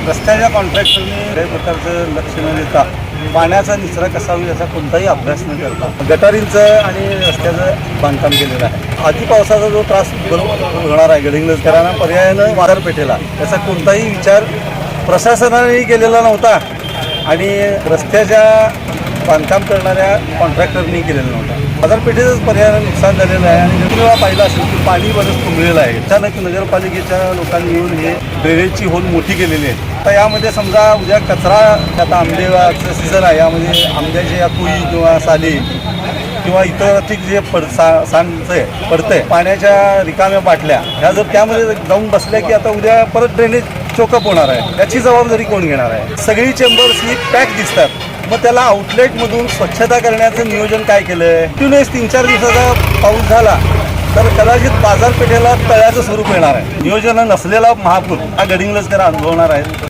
रस्त्याच्या कॉन्ट्रॅक्टरने काही प्रकारचं लक्ष न देता पाण्याचा निचरा कसा होईल याचा कोणताही अभ्यास न करता गटारींचं आणि रस्त्याचं बांधकाम केलेलं आहे. अति पावसाचा जो त्रास होणार आहे गडिंग्लजकरांना पर्यायानं बाजारपेठेला याचा कोणताही विचार प्रशासनानेही केलेला नव्हता आणि रस्त्याच्या बांधकाम करणाऱ्या कॉन्ट्रॅक्टरनी केलेला नव्हता. बाजारपेठेचंच पर्यायानं नुकसान झालेलं आहे आणि जर तुम्हाला पाहिलं असेल की पाणी बरंच तुंबलेलं आहे. अचानक नगरपालिकेच्या लोकांनी येऊन हे ड्रेनेजची होल मोठी केलेली आहे. आता यामध्ये समजा उद्या कचरा आता आंबेचं सीझन आहे, यामध्ये आंब्याचे या कुई किंवा साली किंवा इतर अधिक जे सांडतंय पडतंय पाण्याच्या रिकाम्या बाटल्या ह्या जर त्यामध्ये जाऊन बसल्या की आता उद्या परत ड्रेनेज चोकअप होणार आहे. याची जबाबदारी कोण घेणार आहे? सगळी चेंबर्स ही पॅक दिसतात, मग त्याला आउटलेटमधून स्वच्छता करण्याचं नियोजन काय केलं आहे? 3-4 दिवसाचा पाऊस झाला तर कदाचित बाजारपेठेला तळ्याचं स्वरूप येणार आहे. नियोजन नसलेला महापूर हा गडिंग्लजकर अनुभवणार आहे.